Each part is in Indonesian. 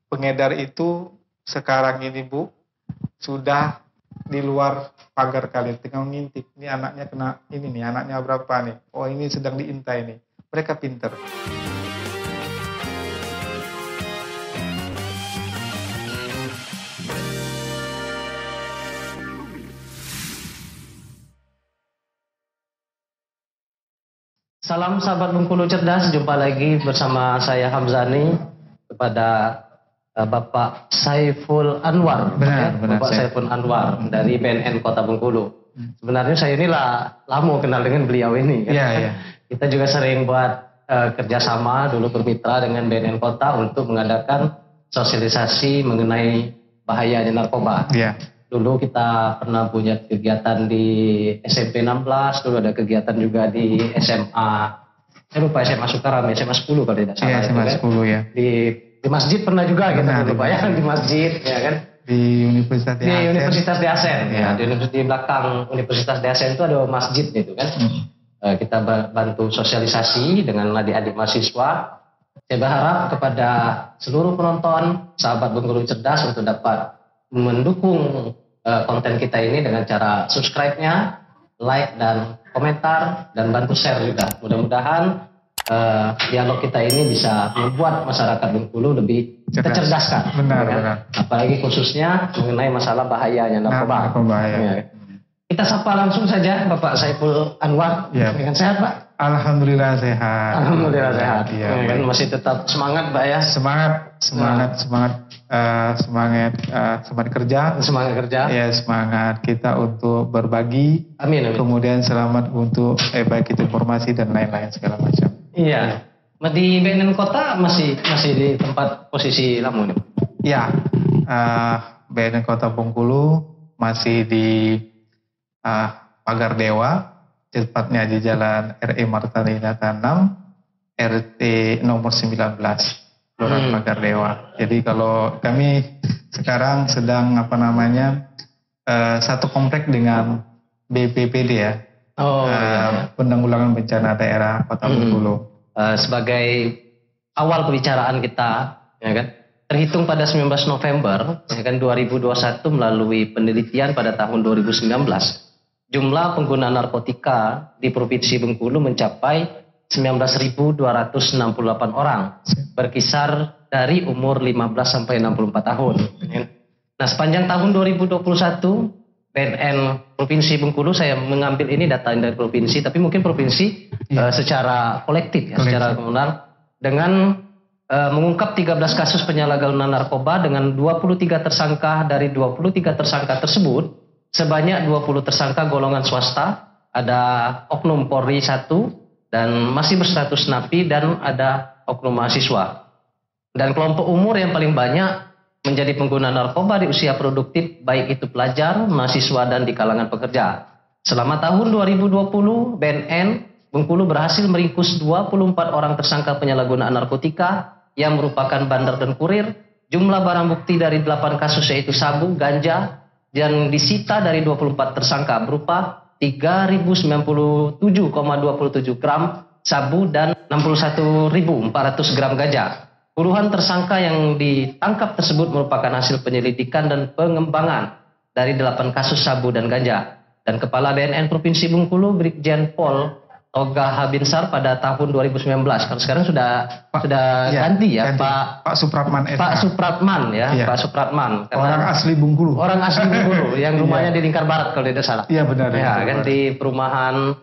pengedar itu sekarang ini Bu sudah di luar pagar kalian, tengah ngintip. Ini anaknya kena ini nih, anaknya berapa nih? Oh ini sedang diintai nih. Mereka pinter. Salam sahabat Bengkulu Cerdas, jumpa lagi bersama saya Hamzani kepada Bapak Saiful Anwar. Benar. Bapak Saiful Anwar dari BNN Kota Bengkulu. Sebenarnya saya ini lama kenal dengan beliau ini. Kan? Iya. Kita juga sering buat kerjasama, dulu bermitra dengan BNN Kota untuk mengadakan sosialisasi mengenai bahayanya narkoba. Iya. Dulu kita pernah punya kegiatan di SMP 16, dulu ada kegiatan juga di SMA. Saya lupa SMA Sukaram, SMA 10 kalau tidak salah. Iya, SMA 10 ya. Di masjid pernah juga kita lupa ya, di masjid ya kan. Di Universitas di Asen. Universitas di Asen ya. Di belakang Universitas di Asen itu ada masjid gitu kan. Kita bantu sosialisasi dengan adik-adik mahasiswa. Saya berharap kepada seluruh penonton, sahabat Bengkulu Cerdas untuk dapat mendukung konten kita ini dengan cara subscribe-nya, like dan komentar, dan bantu share juga. Mudah-mudahan dialog kita ini bisa membuat masyarakat Bengkulu lebih tercerdaskan. Benar. Apalagi khususnya mengenai masalah bahayanya narkoba. Ya. Kita sapa langsung saja Bapak Saiful Anwar. Ya. Dengan sehat Pak? Alhamdulillah sehat. Alhamdulillah sehat. Ya, kan masih tetap semangat Pak ya? Semangat kerja. Semangat kerja. Ya, semangat kita untuk berbagi. Amin. Kemudian selamat untuk baik itu informasi dan lain-lain segala macam. Iya. Di BNN Kota masih di tempat posisi lama nih. Ya. BNN Kota Bengkulu masih di Pagar Dewa, tepatnya di Jalan RE Marta Dinata 6, RT nomor 19, Kelurahan Pagar Dewa. Jadi kalau kami sekarang sedang satu komplek dengan BPPD ya, Penanggulangan Bencana Daerah Kota Bengkulu. Sebagai awal pembicaraan kita, ya kan, terhitung pada 19 November, ya kan, 2021 melalui penelitian pada tahun 2019. Jumlah pengguna narkotika di Provinsi Bengkulu mencapai 19.268 orang, berkisar dari umur 15 sampai 64 tahun. Nah, sepanjang tahun 2021, BNN Provinsi Bengkulu, saya mengambil ini data dari provinsi, tapi mungkin provinsi secara kolektif, secara komunal, dengan mengungkap 13 kasus penyalahgunaan narkoba dengan 23 tersangka. Dari 23 tersangka tersebut, sebanyak 20 tersangka golongan swasta, ada oknum Polri 1 dan masih berstatus napi, dan ada oknum mahasiswa. Dan kelompok umur yang paling banyak menjadi pengguna narkoba di usia produktif, baik itu pelajar, mahasiswa, dan di kalangan pekerja. Selama tahun 2020, BNN Bengkulu berhasil meringkus 24 orang tersangka penyalahgunaan narkotika yang merupakan bandar dan kurir. Jumlah barang bukti dari 8 kasus yaitu sabu, ganja, yang disita dari 24 tersangka berupa 3.097,27 gram sabu dan 61.400 gram ganja. Puluhan tersangka yang ditangkap tersebut merupakan hasil penyelidikan dan pengembangan dari 8 kasus sabu dan ganja. Dan Kepala BNN Provinsi Bengkulu, Brigjen Pol Toga Habinsar pada tahun 2019. Kalau sekarang sudah ganti ya, Pak Supratman. Pak Supratman ya, ya. Pak Supratman. Orang asli Bengkulu. Orang asli Bengkulu yang rumahnya di Lingkar Barat kalau tidak salah. Iya benar. Ya, kan di perumahan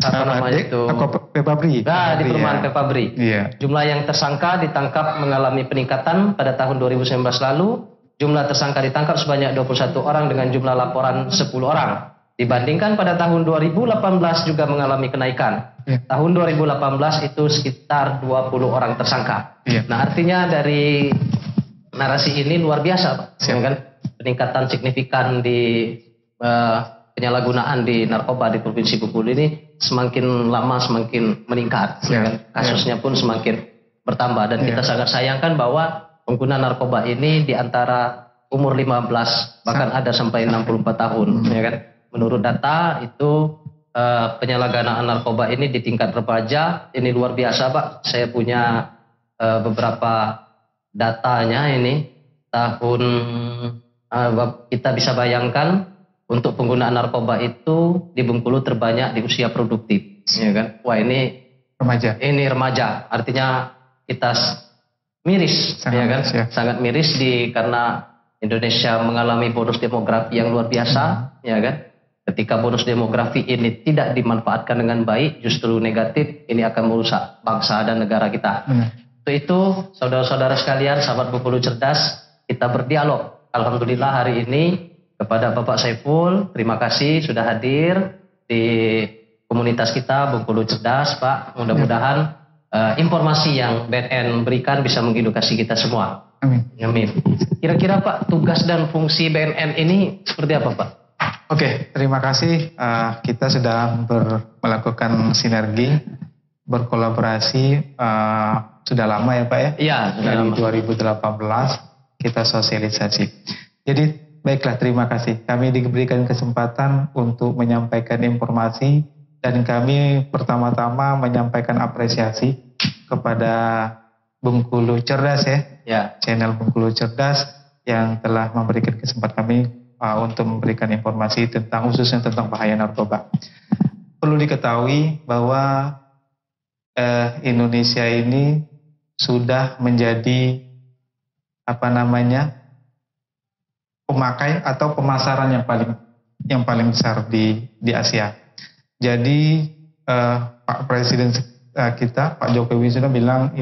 apa namanya itu? Pepabri. Di perumahan Pepabri. Iya. Jumlah yang tersangka ditangkap mengalami peningkatan pada tahun 2019 lalu. Jumlah tersangka ditangkap sebanyak 21 orang dengan jumlah laporan 10 orang. Dibandingkan pada tahun 2018 juga mengalami kenaikan. Ya. Tahun 2018 itu sekitar 20 orang tersangka. Ya. Nah, artinya dari narasi ini luar biasa, Pak. Ya, kan? Peningkatan signifikan di penyalahgunaan di narkoba di Provinsi Bengkulu ini semakin lama semakin meningkat. Ya. Kan? Kasusnya pun semakin bertambah. Dan kita sangat sayangkan bahwa pengguna narkoba ini di antara umur 15 bahkan ada sampai 64 tahun. Ya kan? Menurut data itu penyalahgunaan narkoba ini di tingkat remaja ini luar biasa, Pak. Saya punya beberapa datanya ini tahun kita bisa bayangkan untuk penggunaan narkoba itu di Bengkulu terbanyak di usia produktif, ya kan? Wah ini Remaja. ini remaja, artinya kita miris, Sangat ya kan? miris, ya. Sangat miris karena Indonesia mengalami bonus demografi yang luar biasa, ya kan? Ketika bonus demografi ini tidak dimanfaatkan dengan baik, justru negatif, ini akan merusak bangsa dan negara kita. Untuk itu, saudara-saudara sekalian, sahabat Bengkulu Cerdas, kita berdialog. Alhamdulillah hari ini kepada Bapak Saiful, terima kasih sudah hadir di komunitas kita Bengkulu Cerdas, Pak. Mudah-mudahan informasi yang BNN berikan bisa mengedukasi kita semua. Amin. Amin. Kira-kira Pak, tugas dan fungsi BNN ini seperti apa Pak? Oke, terima kasih. Kita sudah melakukan sinergi, berkolaborasi sudah lama ya Pak ya? Iya, sudah dari lama. 2018 kita sosialisasi. Jadi baiklah, terima kasih. Kami diberikan kesempatan untuk menyampaikan informasi dan kami pertama-tama menyampaikan apresiasi kepada Bengkulu Cerdas ya, channel Bengkulu Cerdas yang telah memberikan kesempatan kami untuk memberikan informasi tentang khususnya tentang bahaya narkoba. Perlu diketahui bahwa Indonesia ini sudah menjadi pemakai atau pemasaran yang paling besar di Asia. Jadi Pak Presiden kita Pak Jokowi sudah bilang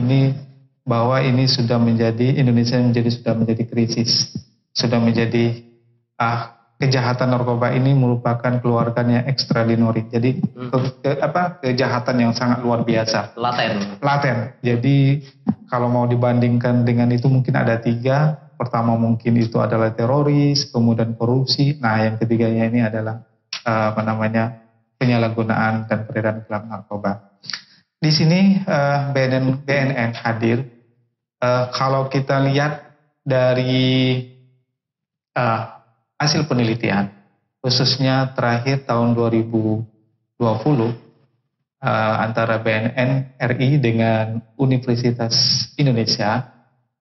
bahwa ini sudah menjadi Indonesia sudah menjadi krisis, sudah menjadi kejahatan narkoba ini merupakan keluarganya extraordinary. Jadi kejahatan yang sangat luar biasa. Laten. Jadi kalau mau dibandingkan dengan itu mungkin ada 3. Pertama mungkin itu adalah teroris, kemudian korupsi. Nah yang ketiganya ini adalah penyalahgunaan dan peredaran gelap narkoba. Di sini BNN hadir. Kalau kita lihat dari hasil penelitian, khususnya terakhir tahun 2020 antara BNN RI dengan Universitas Indonesia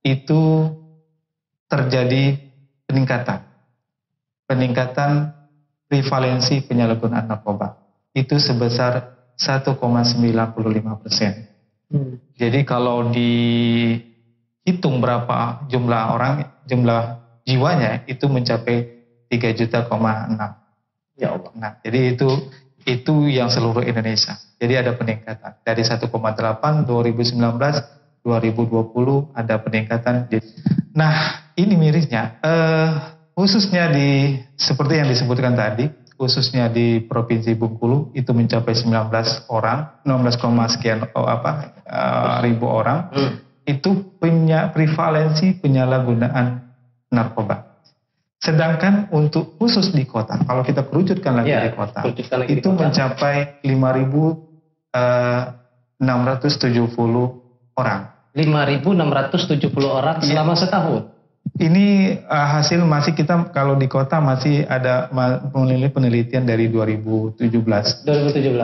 itu terjadi peningkatan prevalensi penyalahgunaan narkoba itu sebesar 1,95%. Jadi kalau dihitung berapa jumlah jiwanya itu mencapai 3,6 juta. Ya Allah. Nah, jadi itu yang seluruh Indonesia. Jadi ada peningkatan dari 1,8 2019 2020 ada peningkatan. Nah, ini mirisnya khususnya seperti yang disebutkan tadi, khususnya di Provinsi Bengkulu itu mencapai 19 sekian ribu orang. Itu punya prevalensi penyalahgunaan narkoba. Sedangkan untuk khusus di kota, kalau kita kerucutkan lagi di kota, itu mencapai 5.670 orang. 5.670 orang selama setahun. Ini hasil masih kita kalau di kota masih ada penelitian dari 2017.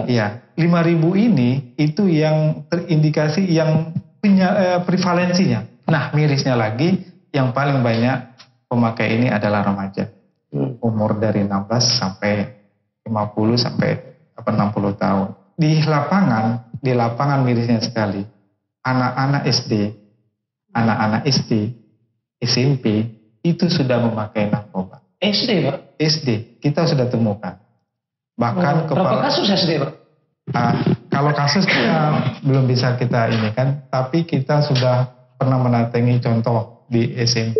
Iya, 5.000 ini itu yang terindikasi yang punya prevalensinya. Nah, mirisnya lagi yang paling banyak pemakai ini adalah remaja. Umur dari 16 sampai 50 sampai 60 tahun. Di lapangan mirisnya sekali. Anak-anak SD, SMP itu sudah memakai narkoba. SD, Pak? SD, kita sudah temukan. Bahkan berapa kasus SD, Pak? Kalau kasus kita belum bisa kita ini kan, tapi kita sudah pernah menatangi contoh di SMP.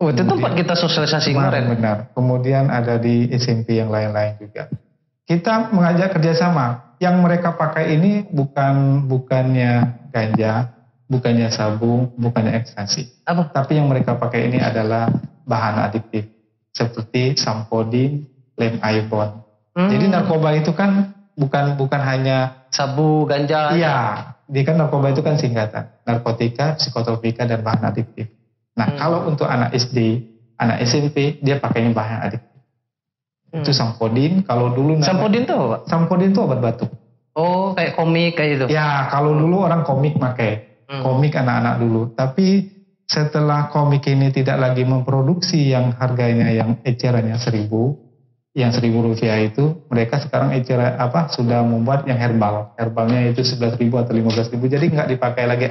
Oh, itu tempat kita sosialisasi kemarin. Benar. Kemudian ada di SMP yang lain-lain juga. Kita mengajak kerjasama. Yang mereka pakai ini bukannya ganja, bukannya sabu, bukannya ekstasi. Apa? Tapi yang mereka pakai ini adalah bahan adiktif seperti sampodin, lem ion. Jadi narkoba itu kan bukan hanya sabu, ganja. Iya, dia kan narkoba itu kan singkatan, narkotika, psikotropika dan bahan adiktif. Nah, kalau untuk anak SD, anak SMP dia pakainya bahan adiktif. Itu sampodin. Kalau dulu sampodin itu apa? Sampodin itu obat batuk. Oh, kayak komik kayak itu. Ya, kalau dulu orang komik pakai. komik anak-anak dulu. Tapi setelah komik ini tidak lagi memproduksi yang harganya yang ecerannya 1.000, yang Rp1.000 itu, mereka sekarang sudah membuat yang herbal. Herbalnya itu 11.000 atau 15.000, jadi nggak dipakai lagi.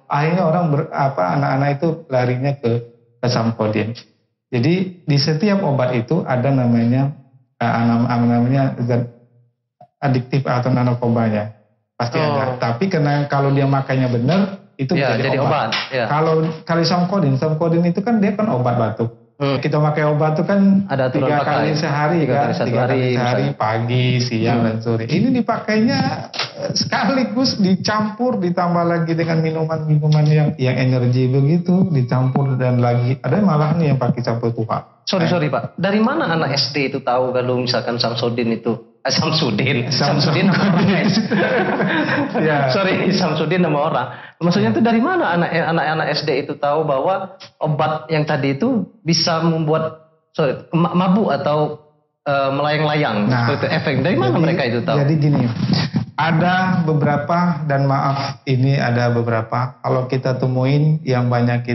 Akhirnya orang anak-anak itu larinya ke Samsudin. Jadi di setiap obat itu ada namanya zat adiktif atau narkobanya, pasti ada. Tapi kalau dia makainya benar, itu jadi obat. Ya. Kalau Samsudin itu kan dia kan obat batuk. Kita pakai obat itu kan ada 3 kali sehari, 3 kali sehari, pagi, siang, dan sore. Ini dipakainya sekaligus dicampur, ditambah lagi dengan minuman-minuman yang energi begitu, dicampur dan lagi ada malah nih yang pakai campur tua. Sorry Pak, dari mana anak SD itu tahu kalau misalkan Samsudin itu Samsudin nama orang. Ya. Sorry, Samsudin nama orang. Maksudnya itu dari mana anak-anak SD itu tahu bahwa obat yang tadi itu bisa membuat mabuk atau melayang-layang seperti efek. Dari mana mereka itu tahu? Jadi gini, ada beberapa, dan maaf ini ada beberapa kalau kita temuin yang banyak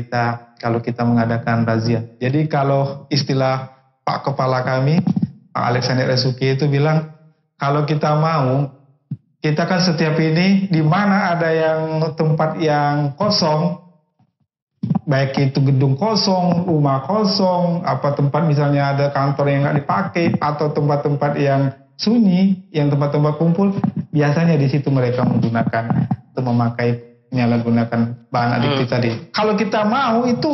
kalau kita mengadakan razia. Jadi kalau istilah Pak Kepala kami, Pak Alexander Resuki itu bilang, kalau kita mau, kita kan setiap ini di mana ada yang tempat yang kosong, baik itu gedung kosong, rumah kosong, tempat misalnya ada kantor yang nggak dipakai, atau tempat-tempat yang sunyi, yang tempat-tempat kumpul, biasanya di situ mereka menggunakan atau menyalahgunakan bahan adiktif tadi. Kalau kita mau itu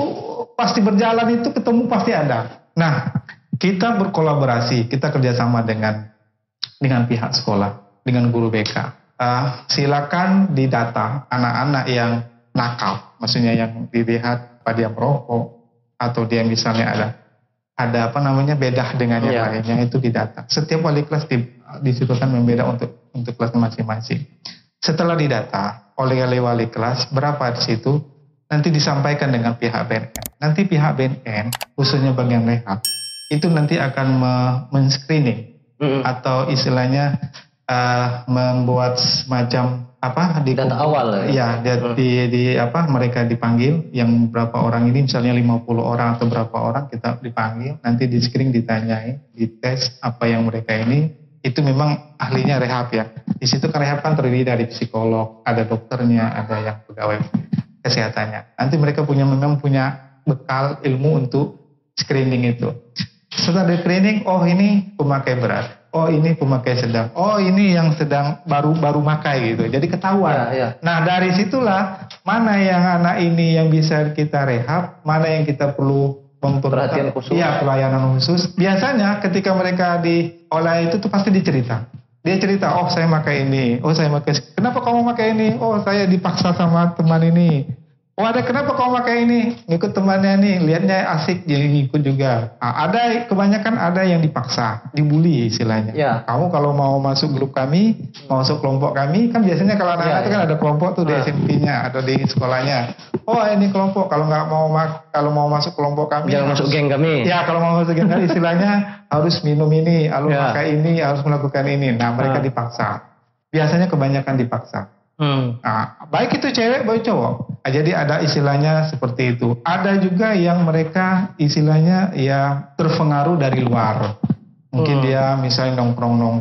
pasti berjalan, itu ketemu pasti ada. Nah, kita berkolaborasi, kita kerjasama dengan pihak sekolah, dengan guru BK. Silakan didata anak-anak yang nakal, maksudnya yang dilihat dia merokok atau dia misalnya ada bedah dengan yang lainnya, itu didata. Setiap wali kelas disebutkan membeda untuk kelas masing-masing. Setelah didata oleh wali kelas berapa di situ, nanti disampaikan dengan pihak BNN. Nanti pihak BNN khususnya bagian rehab itu nanti akan men-screening atau istilahnya membuat semacam data awal ya. Mereka dipanggil yang berapa orang ini, misalnya 50 orang atau berapa orang, kita dipanggil, nanti di screening, ditanyai, dites apa yang mereka ini, itu memang ahlinya rehab ya. Di situ kan rehab kan terdiri dari psikolog, ada dokternya, ada yang pegawai kesehatannya. Nanti mereka memang punya bekal ilmu untuk screening itu. Setelah di screening, oh ini pemakai berat, oh ini pemakai sedang, oh ini yang sedang baru makai gitu. Jadi ketahuan. Ya. Nah dari situlah mana yang anak ini yang bisa kita rehab, mana yang kita perlu perhatian khusus. Iya, pelayanan khusus. Biasanya ketika mereka diolah itu tuh pasti dicerita. Dia cerita, oh saya pakai ini, oh saya pakai. Kenapa kamu pakai ini? Oh saya dipaksa sama teman ini. Oh kenapa kamu pakai ini? Ngikut temannya nih, lihatnya asik jadi ngikut juga. Kebanyakan ada yang dipaksa, dibully istilahnya. Ya. Kamu kalau mau masuk grup kami, mau masuk kelompok kami, kan biasanya kalau anak-anak itu kan ada kelompok tuh di SMP-nya atau di sekolahnya. Oh ini kelompok, kalau mau masuk kelompok kami, jangan masuk geng kami. Ya kalau mau masuk geng kami istilahnya harus minum ini, harus pakai ini, harus melakukan ini. Nah mereka dipaksa. Biasanya kebanyakan dipaksa. Nah, baik itu cewek baik cowok. Jadi ada istilahnya seperti itu. Ada juga yang mereka istilahnya ya terpengaruh dari luar. Mungkin dia misalnya nongkrong.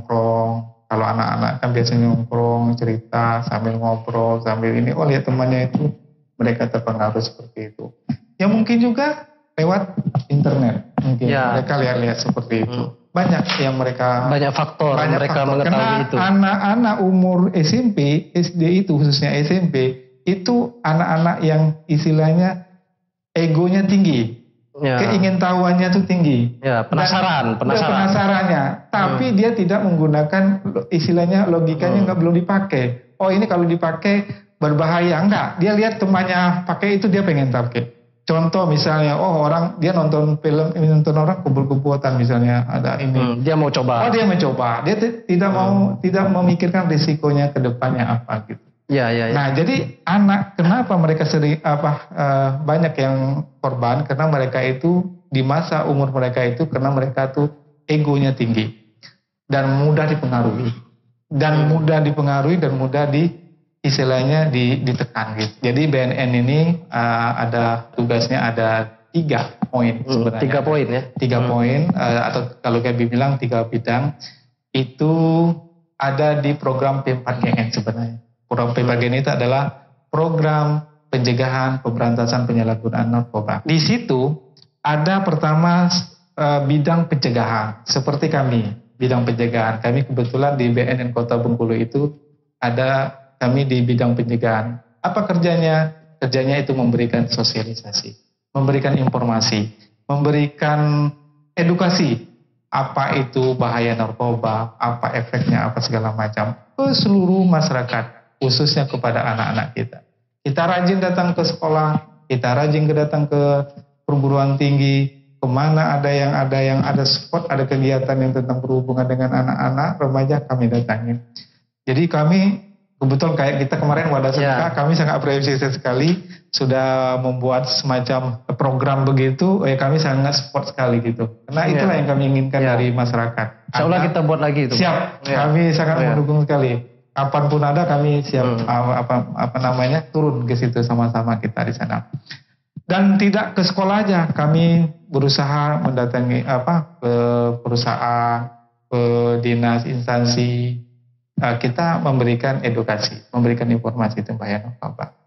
Kalau anak-anak kan biasanya nongkrong, cerita sambil ngobrol, sambil ini. Oh lihat temannya itu, mereka terpengaruh seperti itu. Ya mungkin juga lewat internet. Mungkin mereka lihat-lihat seperti itu. Banyak faktor mereka mengetahui itu. Anak-anak umur SMP, SD itu khususnya SMP, itu anak-anak yang istilahnya egonya tinggi. Keingintahuannya tuh tinggi. Penasarannya. Tapi dia tidak menggunakan istilahnya logikanya belum dipakai. Oh ini kalau dipakai berbahaya. Enggak. Dia lihat temannya pakai itu dia pengen pakai. Contoh misalnya, dia nonton film, nonton orang kumpul-kumpulan misalnya ada ini. Dia mau coba. Dia mencoba. Dia tidak memikirkan risikonya ke depannya apa gitu. Ya. Nah, jadi kenapa mereka banyak yang korban, karena mereka itu di masa umur mereka itu karena mereka tuh egonya tinggi dan mudah dipengaruhi dan mudah istilahnya ditekan gitu. Jadi BNN ini ada tugasnya ada 3 poin sebenarnya. 3 poin ya. 3 poin atau kalau kami bilang 3 bidang itu ada di program P4GN sebenarnya. Program P4GN itu adalah program pencegahan pemberantasan penyalahgunaan narkoba. Di situ ada pertama bidang pencegahan seperti kami bidang pencegahan. Kami kebetulan di BNN Kota Bengkulu itu ada kami di bidang pencegahan. Apa kerjanya? Kerjanya itu memberikan sosialisasi, memberikan informasi, memberikan edukasi. Apa itu bahaya narkoba, apa efeknya, apa segala macam ke seluruh masyarakat, khususnya kepada anak-anak kita. Kita rajin datang ke sekolah, kita rajin datang ke perguruan tinggi, kemana ada yang ada spot, ada kegiatan yang tentang berhubungan dengan anak-anak, remaja, kami datangin. Jadi kami kebetulan kayak kita kemarin Wadah Sedekah, kami sangat apresiasi sekali sudah membuat semacam program begitu. Kami sangat support sekali gitu. Karena itulah yang kami inginkan dari masyarakat. Insyaallah kita buat lagi itu. Siap, kami sangat mendukung sekali. Kapanpun ada kami siap turun ke situ sama-sama kita di sana. Dan tidak ke sekolah aja, kami berusaha mendatangi ke perusahaan, ke dinas, instansi. Kita memberikan edukasi, memberikan informasi tentang bahaya narkoba.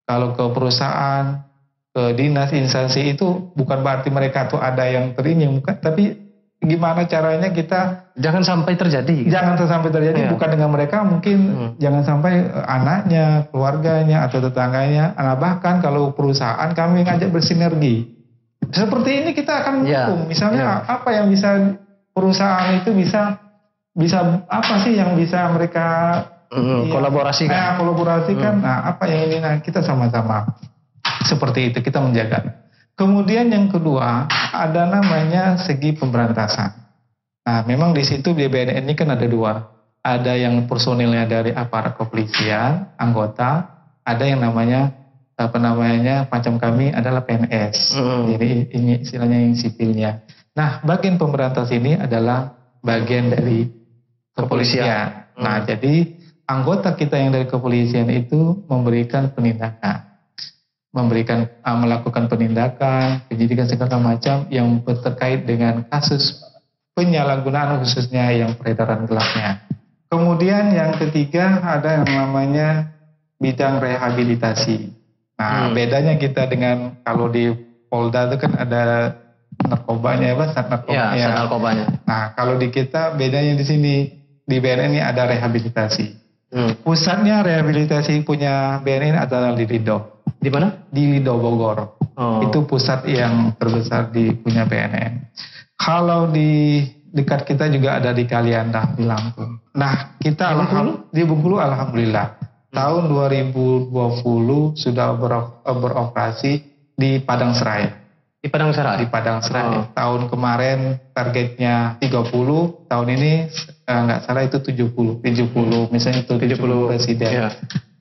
Kalau ke perusahaan, ke dinas, instansi itu bukan berarti mereka tuh ada yang terinying, bukan, tapi gimana caranya kita jangan sampai terjadi. Jangan sampai terjadi, bukan dengan mereka, mungkin jangan sampai anaknya, keluarganya atau tetangganya. Nah, bahkan kalau perusahaan kami ngajak bersinergi. Seperti ini kita akan mendukung. Misalnya apa yang bisa perusahaan itu bisa apa sih yang bisa mereka kolaborasikan? Kolaborasikan. Nah, apa yang ini kita sama-sama seperti itu kita menjaga. Kemudian yang kedua ada namanya segi pemberantasan. Nah, memang di situ di BNN ini kan ada 2. Ada yang personilnya dari aparat kepolisian, anggota, ada yang namanya macam kami adalah PNS. Jadi ini istilahnya yang sipilnya. Nah, bagian pemberantasan ini adalah bagian dari kepolisian. Nah, jadi anggota kita yang dari kepolisian itu memberikan penindakan, melakukan penindakan, penyidikan segala macam yang terkait dengan kasus penyalahgunaan khususnya yang peredaran gelapnya. Kemudian yang ketiga ada yang namanya bidang rehabilitasi. Nah, bedanya kita dengan kalau di Polda itu kan ada narkobanya narkobanya. Nah, kalau di kita bedanya di sini. Di BNN ini ada rehabilitasi. Pusatnya rehabilitasi punya BNN adalah di Lido. Di mana? Di Lido Bogor. Itu pusat yang terbesar di punya BNN. Kalau di dekat kita juga ada di Kalianda di Lampung. Nah, kita di Bengkulu alhamdulillah tahun 2020 sudah beroperasi di Padang Serai. Di Padang Serai? Di Padang Serai. Tahun kemarin targetnya 30, tahun ini nggak salah itu 70 misalnya itu 70 presiden.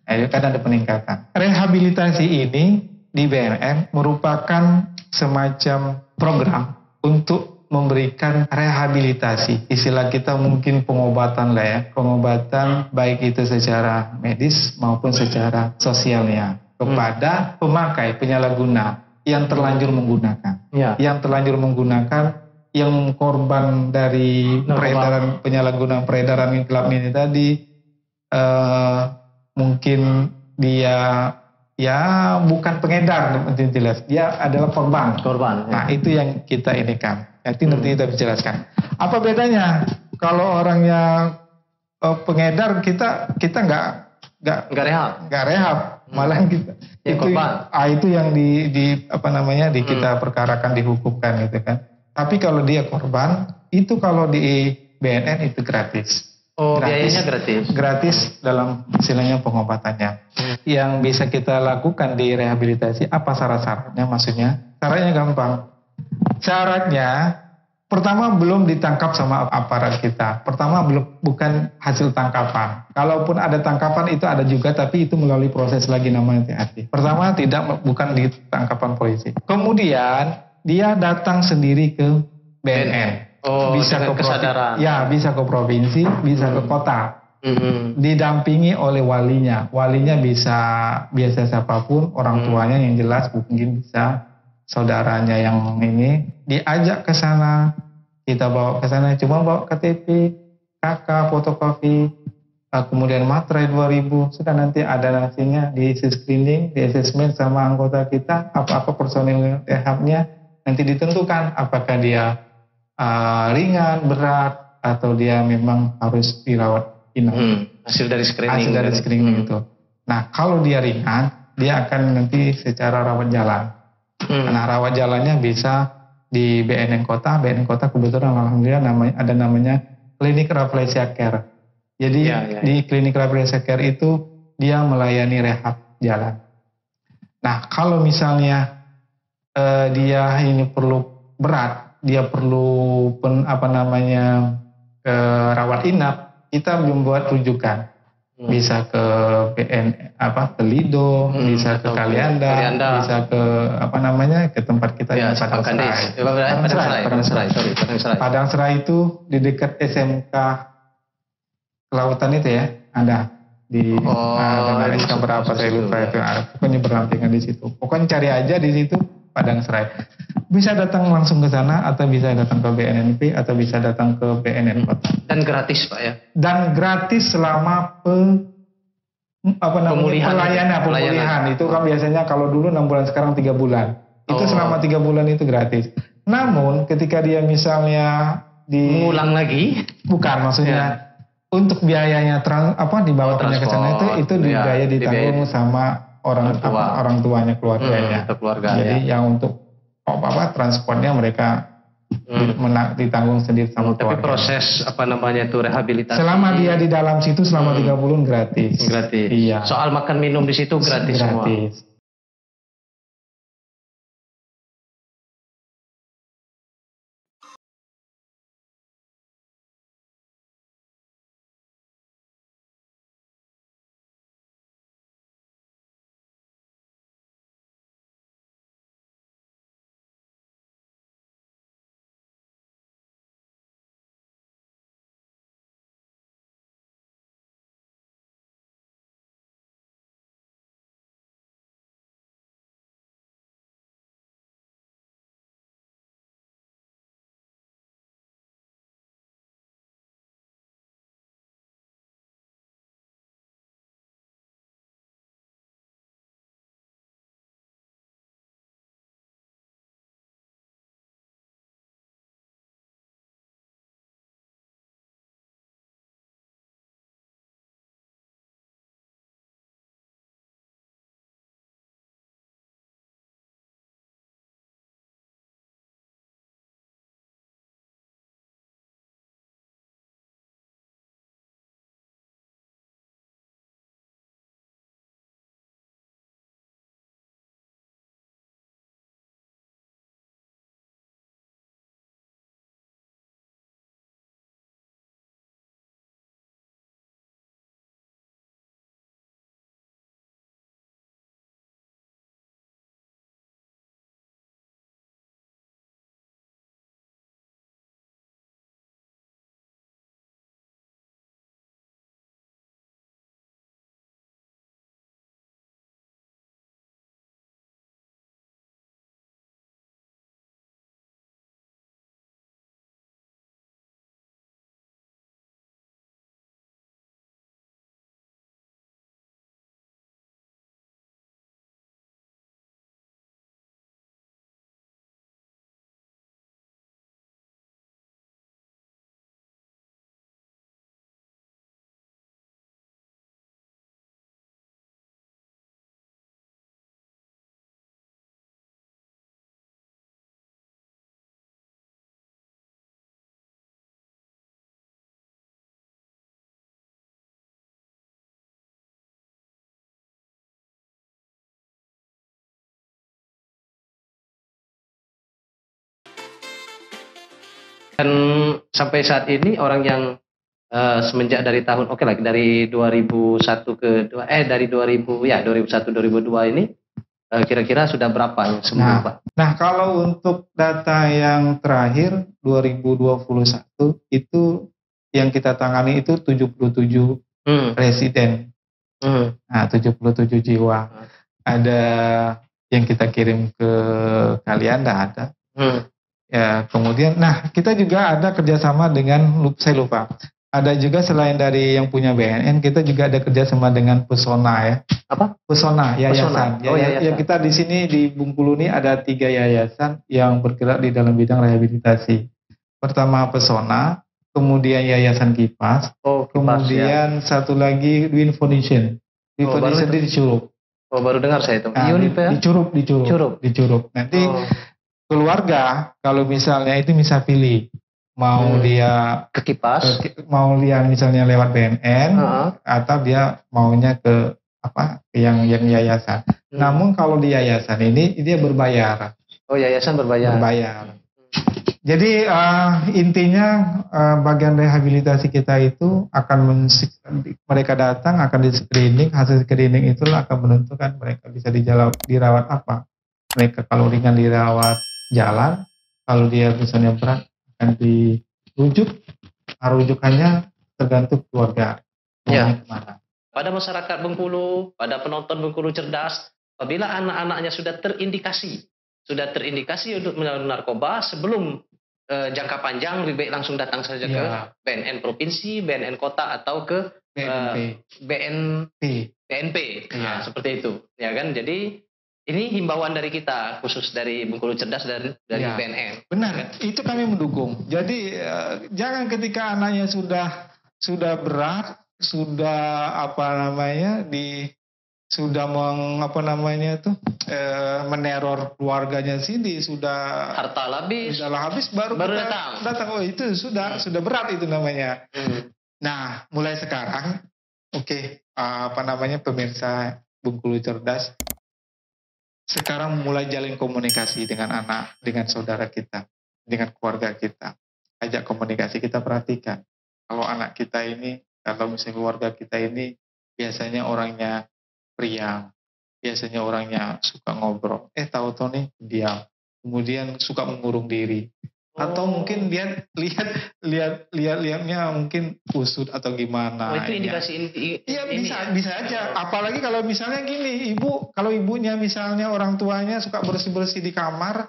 Kan ada peningkatan. Rehabilitasi ini di BNN merupakan semacam program untuk memberikan rehabilitasi. Istilah kita mungkin pengobatan lah ya. Pengobatan baik itu secara medis maupun secara sosialnya kepada pemakai penyalahguna yang terlanjur menggunakan. Yang terlanjur menggunakan, yang korban dari penyalahgunaan peredaran gelap ini tadi, mungkin dia bukan pengedar, jelas dia adalah korban. Nah, itu yang kita ini kan. Nanti kita jelaskan. Apa bedanya kalau orangnya pengedar kita nggak rehab, malah kita itu yang kita perkarakan, dihukumkan gitu kan. Tapi kalau dia korban, itu kalau di BNN itu gratis. Biayanya gratis. Gratis dalam istilahnya pengobatannya. Yang bisa kita lakukan di rehabilitasi, apa syarat-syaratnya maksudnya? Caranya gampang. Syaratnya, pertama belum ditangkap sama aparat kita. Pertama bukan hasil tangkapan. Kalaupun ada tangkapan itu ada juga, tapi itu melalui proses lagi namanya TAT. Pertama bukan di tangkapan polisi. Kemudian dia datang sendiri ke BNN. Bisa ke kesadaran. Bisa ke provinsi, bisa ke kota. didampingi oleh walinya. Walinya bisa biasa siapapun, orang tuanya yang jelas, mungkin bisa saudaranya yang ini, diajak ke sana, kita bawa ke sana, cuma bawa KTP, KK, fotokopi, kemudian materai 2000, sudah nanti ada nasinya di screening, di assessment sama anggota kita, apa-apa personil rehabnya, nanti ditentukan apakah dia ringan, berat, atau dia memang harus dirawat inap. Hasil dari screening. Hasil dari screening itu. Nah, kalau dia ringan, dia akan nanti secara rawat jalan. Nah, rawat jalannya bisa di BNN Kota. BNN Kota kebetulan alhamdulillah ada namanya Klinik Rafflesia Care. Jadi di Klinik Rafflesia Care itu dia melayani rehab jalan. Nah, kalau misalnya dia ini perlu berat, dia perlu rawat inap, kita membuat rujukan. Bisa ke ke Lido, bisa ke Kalianda, bisa ke ke tempat kita yang Padang Serai itu di dekat SMK Kelautan itu ya, ada di dengan SK berapa saya lupa itu, pokoknya berdampingan di situ. Pokoknya cari aja di situ Padang Serai. Bisa datang langsung ke sana, atau bisa datang ke BNNP, atau bisa datang ke BNN Kota. Dan gratis Pak ya? Dan gratis selama pemulihan. Itu kan biasanya kalau dulu 6 bulan, sekarang 3 bulan. Itu selama 3 bulan itu gratis. Namun ketika dia misalnya mengulang lagi? Bukan, maksudnya untuk biayanya dibawa ke sana itu biaya ditanggung sama orang tuanya, keluarganya. Jadi yang untuk transportnya mereka ditanggung sendiri sama keluarga. Tapi proses rehabilitasi selama dia di dalam situ selama 3 bulan gratis. Iya. Soal makan minum di situ gratis semua. Dan sampai saat ini orang yang semenjak dari tahun dari 2001 dari 2001 2002 ini kira-kira sudah berapa yang sembuh, Pak? Nah, kalau untuk data yang terakhir 2021 itu yang kita tangani itu 77 residen. Nah, 77 jiwa. Ada yang kita kirim ke kalian, enggak ada. Ya, kemudian, nah kita juga ada kerjasama dengan, saya lupa. Ada juga selain dari yang punya BNN, kita juga ada kerjasama dengan Pesona ya. Apa? Pesona, yayasan. Pesona. Oh, yayasan. Ya, kita di sini di Bengkulu ini ada 3 yayasan yang bergerak di dalam bidang rehabilitasi. Pertama Pesona, kemudian Yayasan Kipas, kemudian satu lagi Win Foundation. Win Foundation di Curup. Oh, baru dengar saya itu. Nah, di Curup. Nanti keluarga kalau misalnya itu bisa pilih. Mau dia ke Kipas, mau dia misalnya lewat BNN atau dia maunya ke yang yayasan. Namun kalau di yayasan ini dia berbayar. Oh, yayasan berbayar. Jadi intinya bagian rehabilitasi kita itu akan mereka datang akan di screening, hasil screening itulah akan menentukan mereka bisa dirawat apa. Mereka kalau ringan dirawat jalan, kalau dia misalnya berat akan dirujuk, rujukannya tergantung keluarga. Ya. Kemana. Pada masyarakat Bengkulu, pada penonton Bengkulu Cerdas, apabila anak-anaknya sudah terindikasi untuk menggunakan narkoba sebelum jangka panjang, lebih baik langsung datang saja ke BNN provinsi, BNN kota atau ke BNP. Nah, seperti itu, ya kan? Jadi ini himbauan dari kita, khusus dari Bengkulu Cerdas dan dari BNN. Benar, itu kami mendukung. Jadi jangan ketika anaknya sudah berat, sudah meneror keluarganya sini, sudah harta habis baru datang. Oh, itu sudah berat itu namanya. Nah, mulai sekarang pemirsa Bengkulu Cerdas, sekarang mulai jalin komunikasi dengan anak, dengan saudara kita, dengan keluarga kita. Ajak komunikasi, kita perhatikan. Kalau anak kita ini, kalau misalnya keluarga kita ini, biasanya orangnya priang, biasanya orangnya suka ngobrol. Tahu-tahu nih diam. Kemudian suka mengurung diri. Atau mungkin lihatnya mungkin kusut atau gimana. Itu indikasi Iya, bisa aja. Apalagi kalau misalnya gini, kalau ibunya misalnya orang tuanya suka bersih-bersih di kamar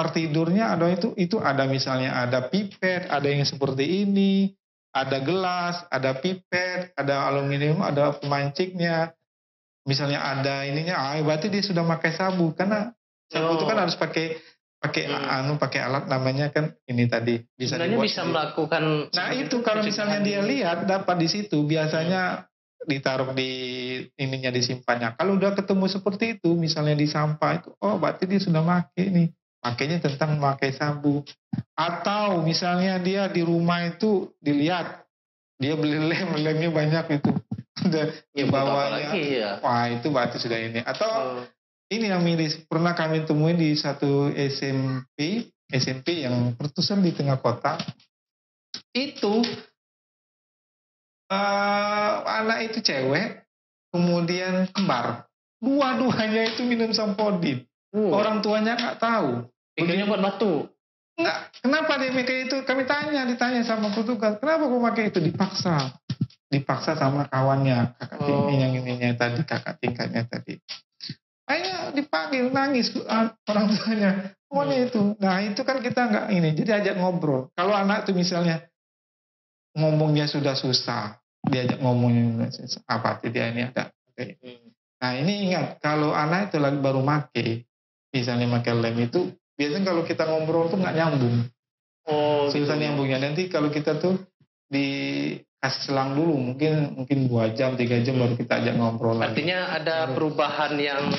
tidurnya, ada itu ada misalnya ada pipet, ada yang seperti ini, ada gelas, ada pipet, ada aluminium, ada pemancingnya. Misalnya ada ininya, berarti dia sudah pakai sabu, karena sabu itu kan harus pakai alat namanya kan ini tadi bisa melakukan. Nah, itu kalau misalnya dia lihat dapat di situ, biasanya ditaruh di ininya, disimpannya. Kalau udah ketemu seperti itu, misalnya di sampah itu, berarti dia sudah makainya tentang memakai sabu. Atau misalnya dia di rumah itu dilihat dia beli lemnya banyak itu, udah dibawanya. Wah, itu berarti sudah ini. Atau ini yang miris, pernah kami temuin di satu SMP yang pertusan di tengah kota. Itu anak itu cewek, kemudian kembar. Dua-duanya itu minum Sampodin. Orang tuanya nggak tahu. Pikirnya buat batu. Enggak. Kenapa dia pakai itu? Kami ditanya sama petugas. Kenapa kau pakai itu? Dipaksa sama kawannya, kakak tingkatnya tadi. Akhirnya dipanggil, nangis orang tuanya. Itu. Nah, itu kan kita nggak ini. Jadi ajak ngobrol. Kalau anak itu misalnya ngomongnya sudah susah, diajak ngomongnya susah, apa dia ini ada. Nah, ini ingat, kalau anak itu lagi baru misalnya pakai lem itu, biasanya kalau kita ngobrol tuh nggak nyambung. Susah nyambungnya. Nanti kalau kita tuh dikasih selang dulu, mungkin 2 jam, 3 jam baru kita ajak ngobrol lagi. Artinya ada perubahan yang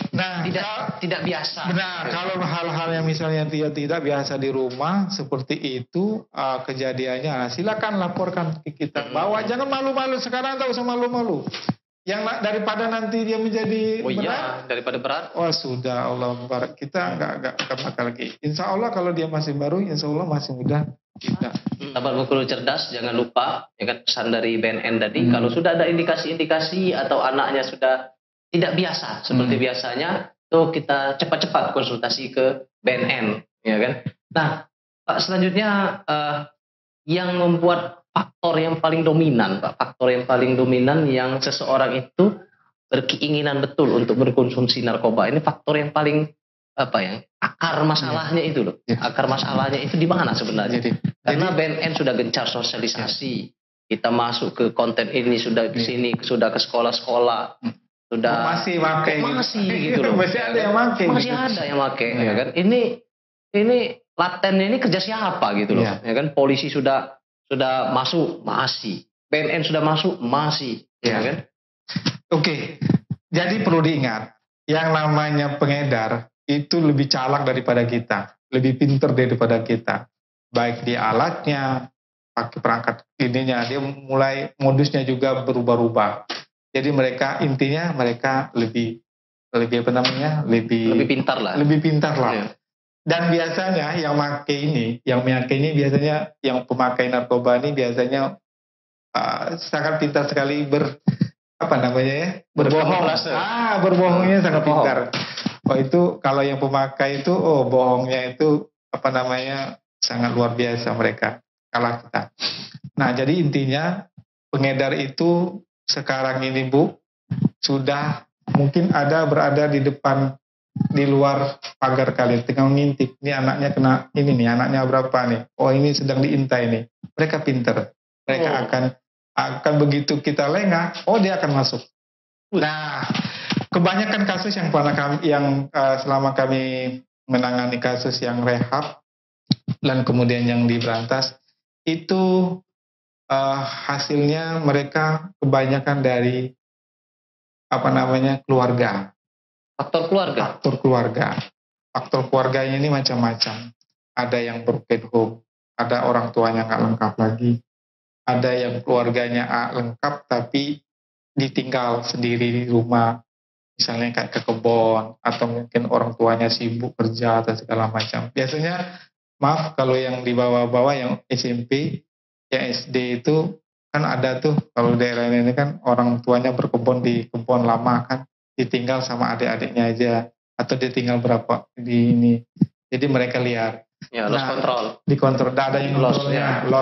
tidak biasa. Benar, kalau hal-hal yang misalnya tidak biasa di rumah seperti itu kejadiannya, silakan laporkan ke kita. Bawa, jangan malu-malu sekarang, tak usah malu-malu. Yang daripada nanti dia menjadi berat. Daripada berat. Sudah, Allah Akbar. Kita nggak bakal lagi. Insya Allah kalau dia masih baru, insya Allah masih mudah. Kita. Sahabat Bengkulu Cerdas, jangan lupa ya kan, pesan dari BNN tadi, kalau sudah ada indikasi-indikasi atau anaknya sudah tidak biasa seperti biasanya, tuh kita cepat-cepat konsultasi ke BNN, ya kan. Nah, Pak, selanjutnya yang membuat faktor yang paling dominan, Pak. Faktor yang paling dominan yang seseorang itu berkeinginan betul untuk berkonsumsi narkoba. Ini faktor yang paling apa ya? Akar masalahnya itu loh. Akar masalahnya itu di mana sebenarnya? Karena BNN sudah gencar sosialisasi. Kita masuk ke konten ini, sudah di sini, sudah ke sekolah-sekolah, sudah masih gitu loh. Masih ada yang pakai. Masih ada yang pakai, ya kan? Ini latennya ini kerja siapa gitu loh, ya kan? Polisi sudah masuk, masih. BNN sudah masuk, masih, ya kan? Oke, jadi perlu diingat, yang namanya pengedar itu lebih calak daripada kita, lebih pinter daripada kita. Baik di alatnya, pakai perangkat ininya, dia mulai modusnya juga berubah-ubah. Jadi intinya mereka lebih apa namanya, lebih pintar lah. Lebih pintar lah. Ya. Dan biasanya yang pakai ini biasanya yang pemakai narkoba ini biasanya sangat pintar sekali berbohong. Berbohongnya sangat pintar. Oh itu kalau yang pemakai itu, bohongnya itu sangat luar biasa mereka, kalah kita. Nah jadi intinya pengedar itu sekarang ini Bu sudah mungkin berada di depan, di luar pagar kalian, tinggal ngintip. Ini anaknya kena ini nih, anaknya berapa nih? Oh ini sedang diintai nih. Mereka pintar. Mereka akan begitu kita lengah, dia akan masuk. Nah, kebanyakan kasus yang selama kami menangani kasus yang rehab dan kemudian yang diberantas itu hasilnya mereka kebanyakan dari keluarga. Faktor keluarga. Faktor keluarganya ini macam-macam. Ada yang broken home, ada orang tuanya nggak lengkap lagi. Ada yang keluarganya lengkap tapi ditinggal sendiri di rumah, misalnya kayak ke kebun, atau mungkin orang tuanya sibuk kerja atau segala macam. Biasanya, maaf kalau yang di bawah-bawah, yang SMP, yang SD itu kan ada tuh, kalau daerah ini kan orang tuanya berkebun di kebun lama kan, ditinggal sama adik-adiknya aja, atau ditinggal berapa di ini. Jadi mereka liar. Ya, loss control. Dikontrol. Ada yang loss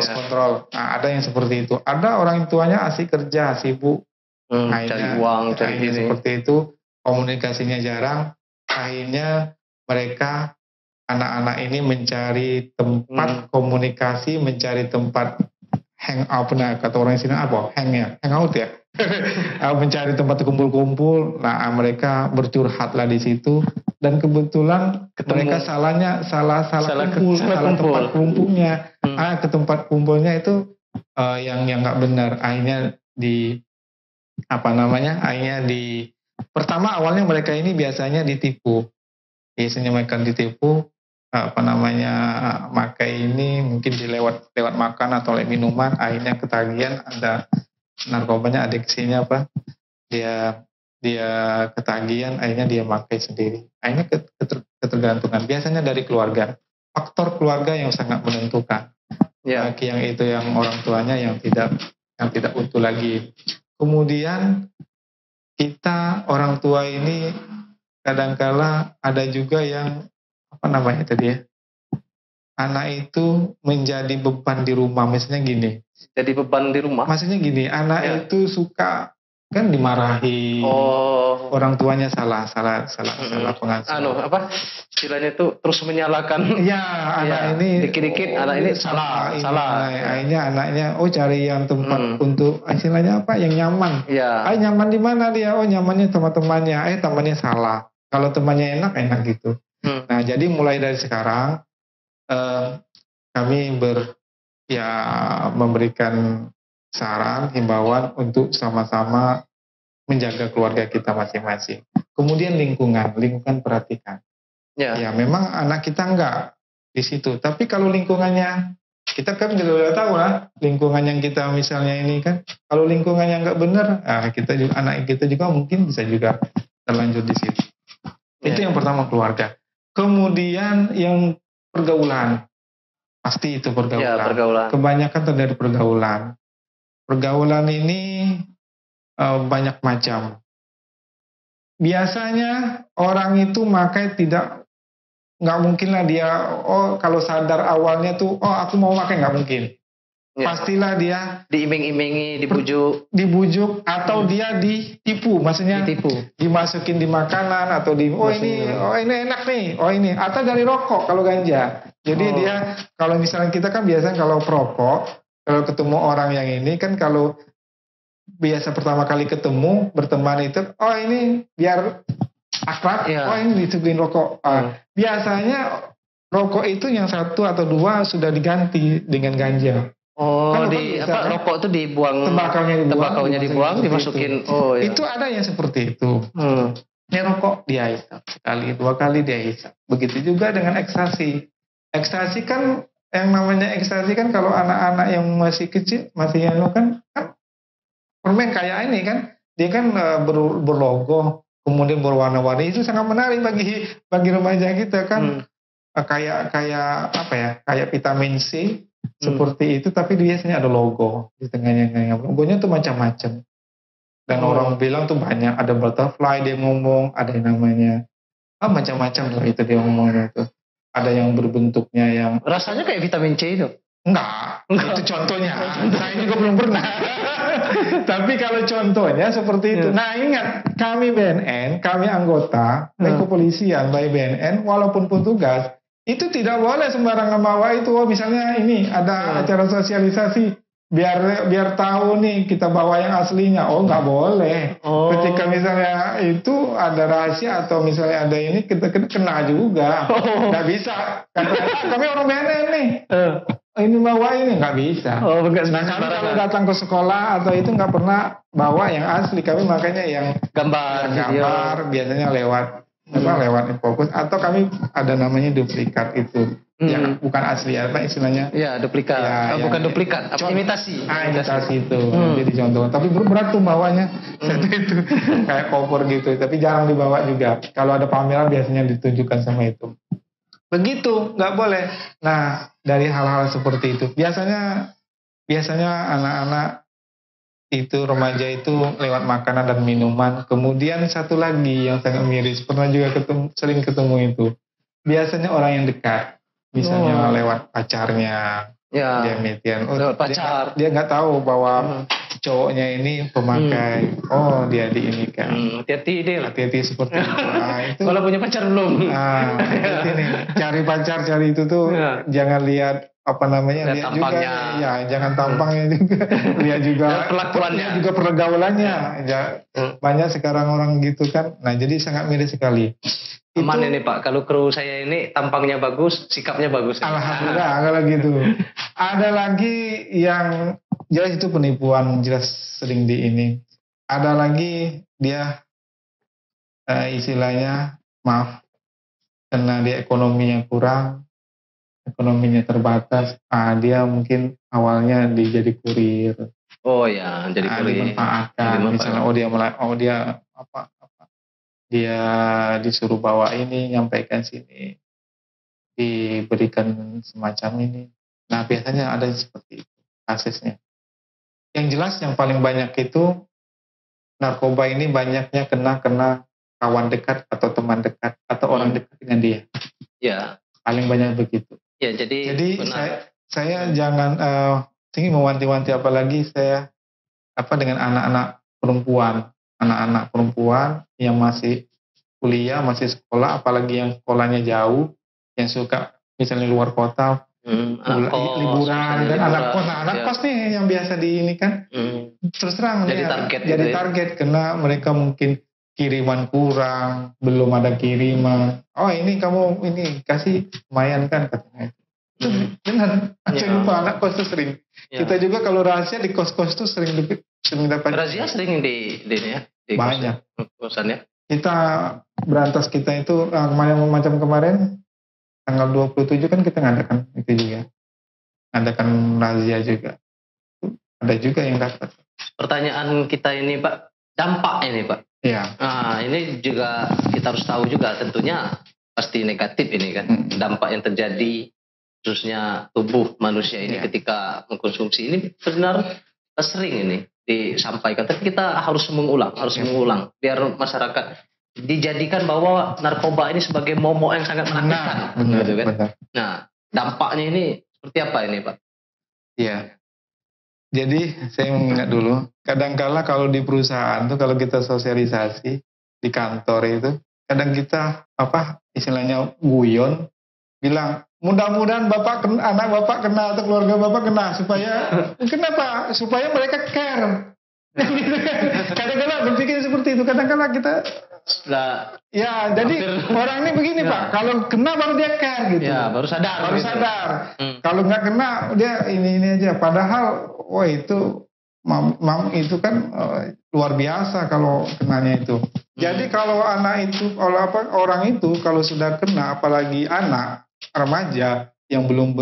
control. Nah, ada yang seperti itu. Ada orang tuanya asik kerja, sibuk. Cari uang, cari ini. Seperti itu. Komunikasinya jarang. Akhirnya mereka, anak-anak ini mencari tempat komunikasi, mencari tempat hangout. Nah, kata orang sini hangout ya. Mencari tempat kumpul-kumpul. Nah, mereka bercurhatlah di situ. Dan kebetulan mereka salah tempat kumpulnya. Ke tempat kumpulnya itu yang nggak benar. Akhirnya pertama awalnya mereka ini biasanya ditipu. Biasanya mereka ditipu makai ini mungkin lewat makan atau lewat minuman, akhirnya ketagihan, ada narkobanya, adiksinya dia ketagihan, akhirnya dia pakai sendiri. Akhirnya ketergantungan. Biasanya dari keluarga. Faktor keluarga yang sangat menentukan. Bagi yang orang tuanya yang tidak utuh lagi. Kemudian kita orang tua ini kadangkala ada juga yang anak itu menjadi beban di rumah. Misalnya gini. Jadi beban di rumah? Maksudnya gini, anak itu suka kan dimarahi, orang tuanya salah pengasuhan. Istilahnya itu terus menyalahkan. Anak ini dikit-dikit anak ini salah. Akhirnya anaknya cari yang tempat untuk istilahnya yang nyaman. Nyaman di mana dia? Nyamannya teman-temannya. Temannya salah. Kalau temannya enak gitu. Nah, jadi mulai dari sekarang kami memberikan saran, himbauan untuk sama-sama menjaga keluarga kita masing-masing. Kemudian lingkungan perhatikan. Memang anak kita enggak di situ. Tapi kalau lingkungannya, kita kan udah tahu lah, lingkungan yang kita misalnya ini kan, kalau lingkungannya enggak benar, anak kita juga mungkin bisa juga terlanjur di situ. Itu yang pertama, keluarga. Kemudian yang pergaulan. Pasti itu pergaulan. Kebanyakan terjadi pergaulan. Pergaulan ini banyak macam. Biasanya orang itu nggak mungkin lah dia, kalau sadar awalnya tuh, aku mau pakai, nggak mungkin. Ya. pastilah dia Diiming-imingi, dibujuk atau dia ditipu, maksudnya ditipu. dimasukin di makanan atau di ini enak nih, ini atau dari rokok kalau ganja. Jadi dia kalau misalnya kita kan biasanya kalau perokok, kalau ketemu orang yang ini kan kalau biasa pertama kali ketemu berteman itu, ini biar akrab, ini disuguhin rokok. Biasanya rokok itu yang 1 atau 2 sudah diganti dengan ganja. Rokok itu dibuang, tembakaunya dibuang, dimasukin. Itu ada yang seperti itu. Ini rokok dia hisap sekali, 2 kali dia hisap. Begitu juga dengan ekstasi. Ekstasi kan yang namanya ekstasi kan kalau anak-anak yang masih kecil, masih kan permen kayak ini kan, dia kan berlogo, kemudian berwarna-warni, itu sangat menarik bagi remaja kita kan. Kayak apa ya? Kayak vitamin C. Seperti itu, tapi biasanya ada logo di tengahnya. Logonya tuh macam-macam. Dan orang bilang tuh banyak. Ada butterfly dia ngomong, ada yang namanya macam-macam lah itu dia ngomongnya tuh. Ada yang berbentuknya yang rasanya kayak vitamin C itu. Enggak. Itu contohnya. Saya juga belum pernah. Tapi kalau contohnya seperti itu. Nah ingat, kami BNN, kami anggota baik kepolisian, baik BNN, walaupun petugas itu tidak boleh sembarangan bawa itu. Misalnya ini ada acara sosialisasi, biar tahu nih kita bawa yang aslinya. Nggak boleh. Ketika misalnya itu ada rahasia atau misalnya ada ini, kita kena juga. Nggak bisa. Kami orang BNN nih. Ini bawa ini nggak bisa. Nah kami kalau datang ke sekolah atau itu nggak pernah bawa yang asli. Kami makanya yang gambar biasanya lewat Infocus atau kami ada namanya duplikat itu yang bukan asli apa istilahnya? Ya duplikat. Bukan duplikat, imitasi. Imitasi itu. Jadi contoh. Tapi berat tuh bawanya. Itu kayak koper gitu. Tapi jarang dibawa juga. Kalau ada pameran biasanya ditunjukkan sama itu. Begitu, nggak boleh. Nah dari hal-hal seperti itu biasanya anak-anak itu remaja itu lewat makanan dan minuman. Kemudian satu lagi yang sangat miris, pernah juga sering ketemu itu. Biasanya orang yang dekat, misalnya lewat pacarnya, dia metian. Lewat pacar. Dia nggak tahu bahwa cowoknya ini pemakai. Dia di ini kan. Hati-hati seperti itu. Itu. Kalau punya pacar belum. Hati-hati nih. Cari pacar, cari itu tuh jangan lihat lihat tampangnya juga, jangan tampangnya juga, lihat juga perlakuannya, juga pergaulannya. Banyak sekarang orang gitu kan. Nah jadi sangat miris sekali. Aman ini Pak, kalau kru saya ini tampangnya bagus, sikapnya bagus. Alhamdulillah, kalau gitu. Ada lagi yang jelas itu penipuan, jelas sering di ini. Ada lagi dia istilahnya maaf karena dia ekonominya kurang. Ekonominya terbatas, dia mungkin awalnya jadi kurir. Jadi kurir. Dimanfaatkan. Misalnya dia disuruh bawa ini, nyampaikan sini, diberikan semacam ini. Nah biasanya ada seperti itu kasusnya. Yang jelas yang paling banyak itu narkoba ini banyaknya kena kawan dekat atau teman dekat atau orang dekat dengan dia. Ya. Paling banyak begitu. Ya, jadi saya jangan ingin mewanti-wanti apalagi saya dengan anak-anak perempuan yang masih kuliah, masih sekolah, apalagi yang sekolahnya jauh, yang suka misalnya luar kota, liburan dan anak kos nih yang biasa di ini kan, terus terang jadi target karena mereka mungkin kiriman kurang, belum ada kiriman. Ini kamu ini kasih lumayan kan katanya. Itu benar. Saya lupa anak kos itu sering. Kita juga kalau rahasia di kos-kos itu sering dapat. Rahasia sering di banyak kosannya. Kita berantas kita itu kemarin tanggal 27 kan kita ngadakan itu juga. Ngadakan razia juga. Ada juga yang dapat. Pertanyaan kita ini Pak, dampak ini Pak. Iya. Nah, ini juga kita harus tahu juga tentunya pasti negatif ini kan. Dampak yang terjadi khususnya tubuh manusia ini ketika mengkonsumsi ini benar sering ini disampaikan. Tapi kita harus mengulang biar masyarakat dijadikan bahwa narkoba ini sebagai momok yang sangat menakutkan. Benar. Nah, dampaknya ini seperti apa ini Pak? Iya. Jadi saya mengingat dulu, kadangkala kalau di perusahaan tuh kalau kita sosialisasi di kantor itu, kadang kita apa istilahnya guyon, bilang mudah-mudahan anak bapak kena atau keluarga bapak kena supaya kenapa? Supaya mereka care. Gitu kan. Kadang-kadang berpikir seperti itu. Kadang-kadang kita Sudah ya jadi orang ini begini Ya. Pak, kalau kena baru dia care gitu. ya baru sadar. Baru gitu. sadar. Hmm. Kalau nggak kena dia ini aja. Padahal, wah itu itu kan luar biasa kalau kenanya itu. Jadi kalau anak itu, orang itu kalau sudah kena, apalagi anak remaja yang belum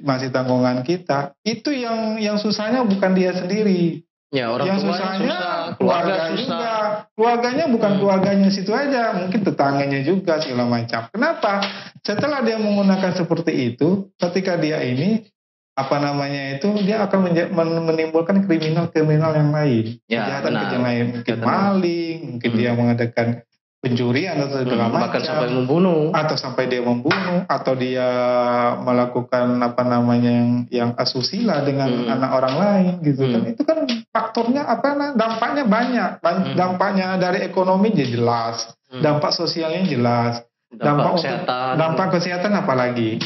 masih tanggungan kita, itu yang susahnya bukan dia sendiri. Ya, orang Yang tuanya susahnya susah, keluarga susah. juga. Keluarganya bukan keluarganya situ aja, mungkin tetangganya juga segala macam. Kenapa? Setelah dia menggunakan seperti itu, ketika dia ini dia akan menimbulkan kriminal yang lain, Ya, kejahatan lain, mungkin Kejahatan. maling, mungkin dia mengadakan pencurian atau segala macam, bahkan sampai membunuh. atau sampai dia membunuh, atau dia melakukan yang asusila dengan anak orang lain gitu kan. Itu kan faktornya dampaknya banyak. Dampaknya dari ekonomi jelas, dampak sosialnya jelas, dampak kesehatan apalagi.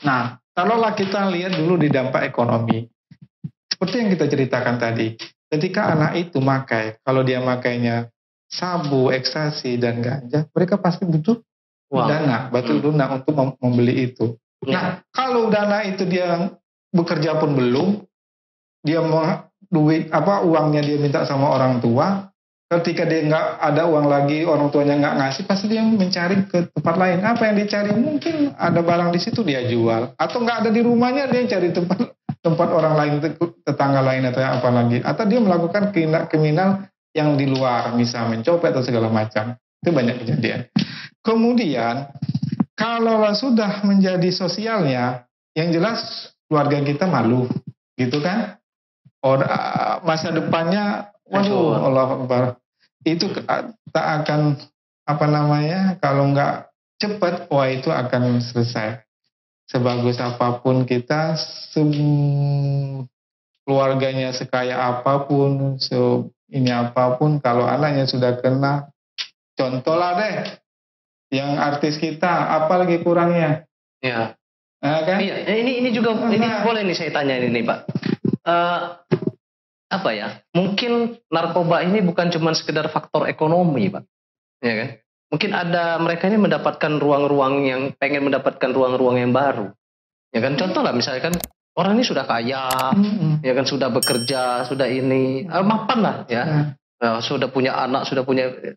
Nah, kalaulah kita lihat dulu di dampak ekonomi, seperti yang kita ceritakan tadi, ketika anak itu kalau dia makainya sabu, ekstasi, dan ganja, mereka pasti butuh dana untuk membeli itu. Nah, kalau dana itu dia bekerja pun belum, dia uangnya dia minta sama orang tua, ketika dia nggak ada uang lagi, orang tuanya nggak ngasih, pasti dia mencari ke tempat lain. Apa yang dicari? Mungkin ada barang di situ dia jual, atau nggak ada di rumahnya dia cari tempat orang lain, tetangga lain atau apa lagi, atau dia melakukan kriminal yang di luar, misal mencopet atau segala macam. Itu banyak kejadian. Kemudian kalau sudah menjadi sosialnya, yang jelas keluarga kita malu, gitu kan? Masa depannya, waduh, Allah Akbar, itu tak akan kalau nggak cepat, wah itu akan selesai. Sebagus apapun kita, keluarganya sekaya apapun, apapun, kalau anaknya sudah kena, contoh lah deh, yang artis kita, apa lagi kurangnya? Ya. Kan? Iya, ini juga ini boleh nih saya tanya ini Pak. Apa ya? Mungkin narkoba ini bukan cuma sekedar faktor ekonomi, Pak. Ya kan? Mungkin ada mereka ini mendapatkan ruang-ruang pengen mendapatkan ruang-ruang yang baru. Ya kan? Contoh lah misalkan orang ini sudah kaya, ya kan, sudah bekerja, sudah ini mapan lah ya. Sudah punya anak,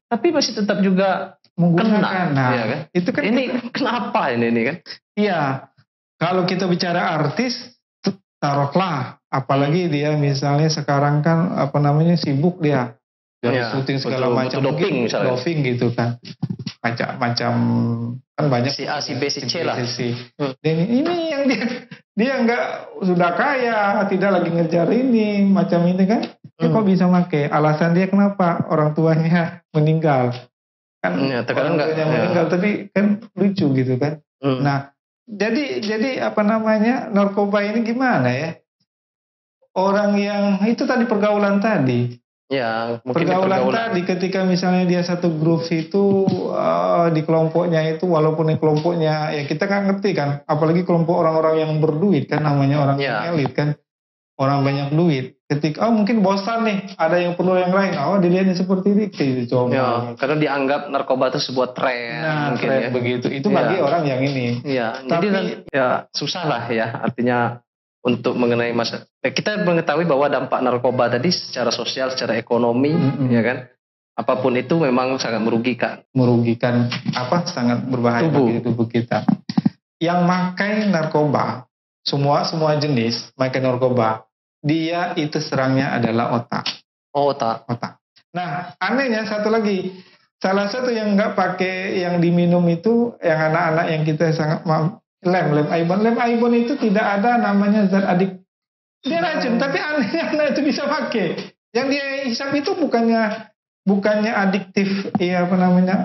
tapi masih tetap juga menggunakan. Nah, ya kan? Itu kan ini kenapa ini kan? Iya. Kalau kita bicara artis, taruhlah, apalagi dia misalnya sekarang kan sibuk dia dari syuting segala macam, doping gitu kan, macam kan banyak si A si B si C lah. Dan ini yang dia nggak sudah kaya, tidak lagi ngejar ini macam ini kan, dia kok bisa pakai? Alasan dia kenapa? Orang tuanya meninggal kan, orang tuanya meninggal, tapi kan lucu gitu kan. Nah, jadi narkoba ini gimana ya? Orang yang itu tadi pergaulan tadi. Ya, pergaulan tadi, ketika misalnya dia satu grup itu di kelompoknya itu, walaupun di kelompoknya ya kita kan ngerti kan, apalagi kelompok orang-orang yang berduit kan, namanya orang elit kan, orang banyak duit. Ketika mungkin bosan nih, ada yang perlu yang lain, dilihatnya seperti ini, coba. Ya, karena dianggap narkoba itu sebuah tren. Nah, mungkin tren begitu. Itu bagi orang yang ini. Ya, tapi jadi ya susah lah ya, artinya untuk mengenai kita mengetahui bahwa dampak narkoba tadi secara sosial, secara ekonomi, ya kan, apapun itu memang sangat merugikan, sangat berbahaya bagi tubuh kita. Yang makai narkoba, semua jenis makai narkoba, dia itu serangnya adalah otak. Otak. Nah, anehnya satu lagi, salah satu yang nggak pakai yang diminum itu, yang anak-anak yang kita sangat lem ibon itu tidak ada namanya zat adik, dia racun, tapi anehnya anak itu bisa pakai. Yang dia hisap itu bukannya adiktif,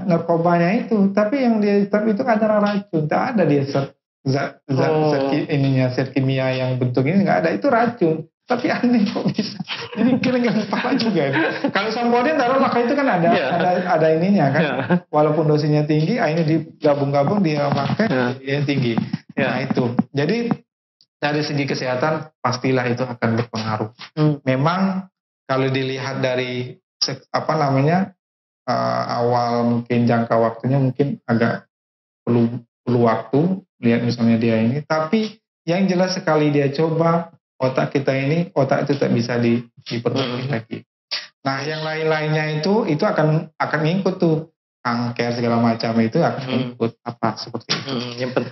narkobanya itu, tapi yang dia hisap itu adalah racun, tak ada dia zat kimia yang bentuk ini nggak ada, itu racun. Tapi aneh kok bisa. Jadi kira nggak paham juga. Kalau samponin taruh maka itu kan ada ininya kan. Walaupun dosisnya tinggi, ini digabung-gabung dia pakai dia tinggi. Nah itu. Jadi dari segi kesehatan pastilah itu akan berpengaruh. Memang kalau dilihat dari awal mungkin jangka waktunya mungkin agak perlu waktu lihat misalnya dia ini, tapi yang jelas sekali dia coba otak itu tak bisa diperbaiki lagi. Nah yang lain-lainnya itu akan ngikut tuh, kanker segala macam itu akan ngikut seperti itu.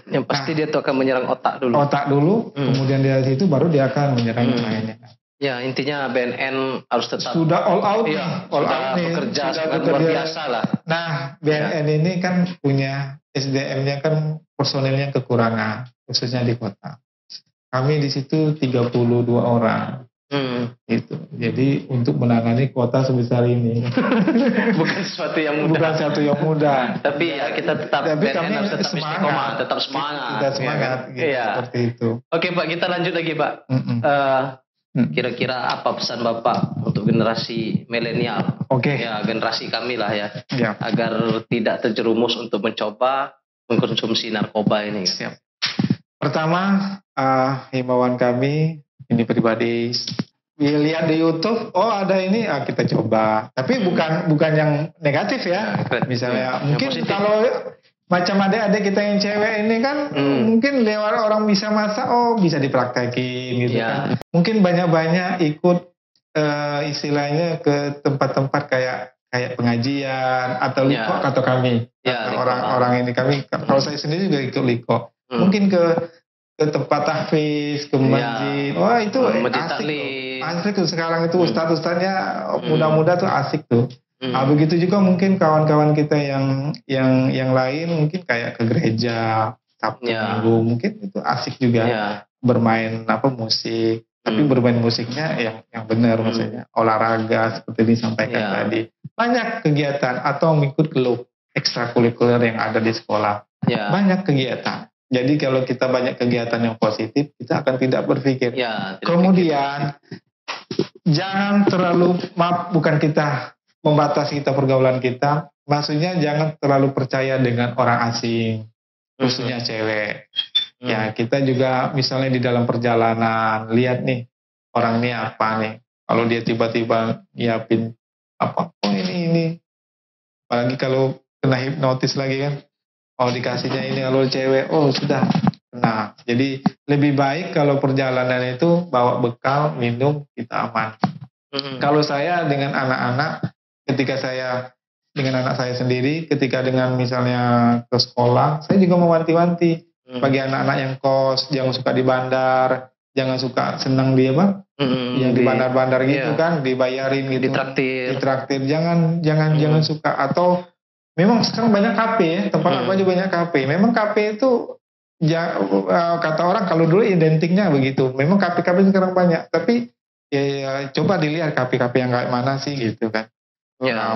Yang pasti dia tuh akan menyerang otak dulu. Kemudian dari situ baru dia akan menyerang yang lainnya. Ya intinya BNN harus tetap sudah all out bekerja sangat luar biasa lah. Nah BNN ini kan punya SDM-nya kan personilnya kekurangan khususnya di kota. Kami di situ 32 orang. Itu. Jadi untuk menangani kota sebesar ini bukan sesuatu yang mudah. Tapi ya kita tetap BNN harus tetap istiqomah, tetap semangat. Kita semangat seperti itu. Oke Pak, kita lanjut lagi Pak. Kira-kira apa pesan Bapak untuk generasi milenial? Ya, generasi kami lah ya. Agar tidak terjerumus untuk mencoba mengkonsumsi narkoba ini. Siap. Pertama, himbauan kami ini pribadi, lihat di YouTube, ada ini, kita coba. Tapi bukan yang negatif ya. Misalnya mungkin kalau macam adik-adik kita yang cewek ini kan mungkin lewat orang bisa masak, bisa dipraktekin gitu kan. Mungkin banyak-banyak ikut istilahnya ke tempat-tempat kayak pengajian atau liko atau kami. Orang ini kami, kalau saya sendiri juga ikut liko. Mungkin ke tempat tahfiz, ke masjid. Itu asik tuh sekarang itu ustadz-ustadznya muda-muda tuh asik tuh. Begitu juga mungkin kawan-kawan kita yang lain mungkin kayak ke gereja Sabtu Minggu, mungkin itu asik juga bermain musik, tapi bermain musiknya yang benar maksudnya olahraga seperti disampaikan tadi. Banyak kegiatan atau mengikut klub ekstrakurikuler yang ada di sekolah. Banyak kegiatan. Jadi kalau kita banyak kegiatan yang positif, kita akan tidak berpikir. Kemudian jangan terlalu bukan kita membatasi pergaulan kita, maksudnya jangan terlalu percaya dengan orang asing, khususnya cewek. Ya kita juga misalnya di dalam perjalanan lihat nih orang ini apa nih, kalau dia tiba-tiba nyiapin ini, apalagi kalau kena hipnotis lagi kan, dikasihnya ini kalau cewek, sudah. Nah jadi lebih baik kalau perjalanan itu bawa bekal, minum, kita aman. Kalau saya dengan anak-anak, ketika saya dengan anak saya sendiri, ketika dengan misalnya ke sekolah, saya juga mewanti-wanti bagi anak-anak yang kos, jangan suka di bandar, jangan suka senang di yang di bandar-bandar gitu kan, dibayarin gitu, ditraktir, jangan suka. Atau memang sekarang banyak kafe ya, tempat apa aja banyak kafe. Memang kafe itu kata orang kalau dulu identiknya begitu. Memang kafe-kafe sekarang banyak, tapi ya coba dilihat kafe-kafe yang kayak mana sih gitu kan.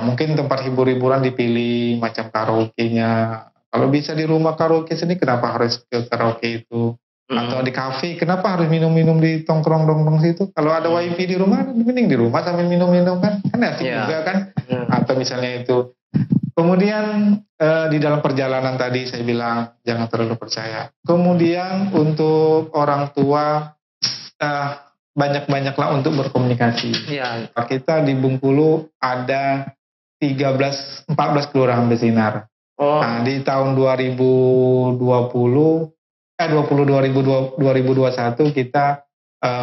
Mungkin tempat hibur-hiburan dipilih macam karaoke-nya. Kalau bisa di rumah karaoke sini, kenapa harus ke karaoke itu? Atau di kafe, kenapa harus minum-minum di tongkrong-tongkrong situ? Kalau ada wifi di rumah, mending di rumah sambil minum-minum kan asik juga kan. Atau misalnya itu. Kemudian di dalam perjalanan tadi saya bilang jangan terlalu percaya. Kemudian untuk orang tua banyak-banyaklah untuk berkomunikasi. Kita di Bengkulu ada 14 kelurahan bersinar. Nah, di tahun 2021 kita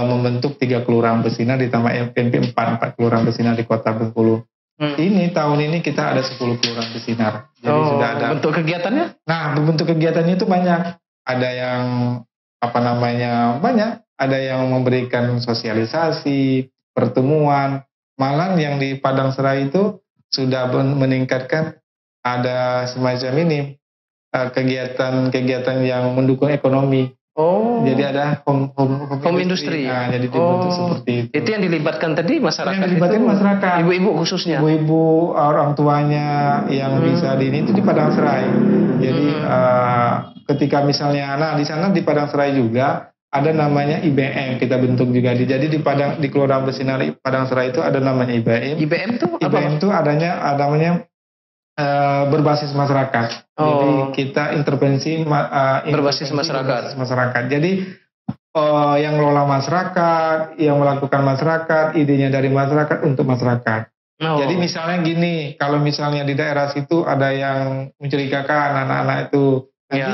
membentuk 3 kelurahan bersinar ditambah FNP 4 kelurahan bersinar di Kota Bengkulu. Ini tahun ini kita ada 10 kelurahan bersinar. Jadi sudah ada bentuk kegiatannya? Nah, bentuk kegiatannya itu banyak. Ada yang banyak. Ada yang memberikan sosialisasi, pertemuan. Malah yang di Padang Serai itu sudah meningkatkan ada semacam ini kegiatan yang mendukung ekonomi. Jadi ada home industry. Nah, jadi dibentuk seperti itu. Itu yang dilibatkan tadi masyarakat. Yang dilibatkan masyarakat. Ibu-ibu khususnya. Ibu-ibu orang tuanya yang bisa di ini itu di Padang Serai. Jadi ketika misalnya, nah di sana di Padang Serai juga ada namanya IBM kita bentuk juga. Jadi di Kelurahan Bersinar Padang Serai itu ada namanya IBM. IBM tuh apa? IBM itu namanya berbasis masyarakat. Jadi kita intervensi berbasis masyarakat. Jadi yang ngelola masyarakat, yang melakukan masyarakat, idenya dari masyarakat untuk masyarakat. Jadi misalnya gini, kalau misalnya di daerah situ ada yang mencurigakan anak-anak itu, nanti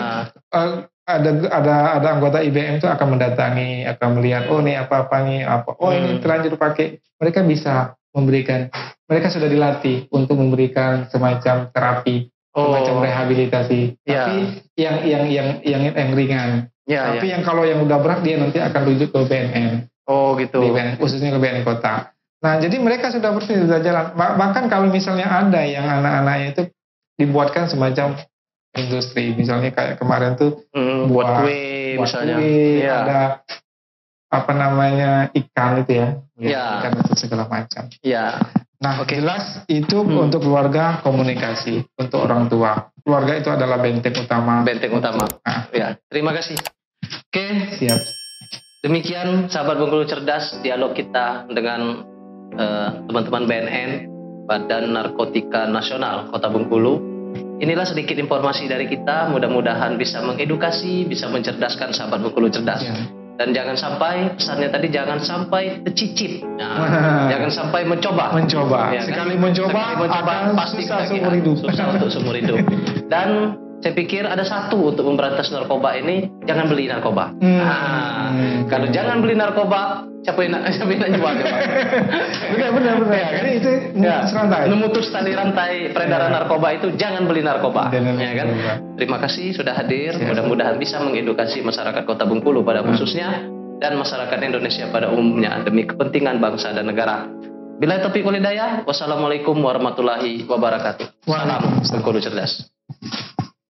ada anggota IBM itu akan mendatangi, akan melihat, oh ini apa nih, ini terlanjur pakai. Mereka bisa memberikan, mereka sudah dilatih untuk memberikan semacam terapi, semacam rehabilitasi. Tapi yang ringan. Tapi yang kalau yang udah berat dia nanti akan rujuk ke BNN. Oh gitu. Khususnya ke BNN Kota. Nah, jadi mereka sudah bersih, sudah jalan. Bahkan kalau misalnya ada yang anak-anaknya itu dibuatkan semacam industri, misalnya kayak kemarin tuh buat kue misalnya. Ada apa namanya ikan itu ya, ikan itu segala macam. Nah, jelas itu untuk keluarga komunikasi, untuk orang tua. Keluarga itu adalah benteng utama. Nah. Terima kasih. Oke, siap. Demikian sahabat Bengkulu Cerdas, dialog kita dengan teman-teman BNN, Badan Narkotika Nasional Kota Bengkulu. Inilah sedikit informasi dari kita, mudah-mudahan bisa mengedukasi, bisa mencerdaskan sahabat Bengkulu Cerdas. Dan jangan sampai, pesannya tadi, jangan sampai tercicip. Jangan sampai mencoba. Ya, Sekali mencoba pasti seumur hidup. Susah untuk seumur hidup. Dan saya pikir ada satu untuk memberantas narkoba ini, jangan beli narkoba. Kalau jangan beli narkoba, siapa yang nak jual? Benar. Jadi itu memutus tali rantai peredaran narkoba itu, jangan beli narkoba. Ya kan? Terima kasih sudah hadir. Mudah-mudahan bisa mengedukasi masyarakat Kota Bengkulu pada khususnya dan masyarakat Indonesia pada umumnya demi kepentingan bangsa dan negara. Bila taufiq wal hidayah, wassalamualaikum warahmatullahi wabarakatuh. Salam Bengkulu Cerdas.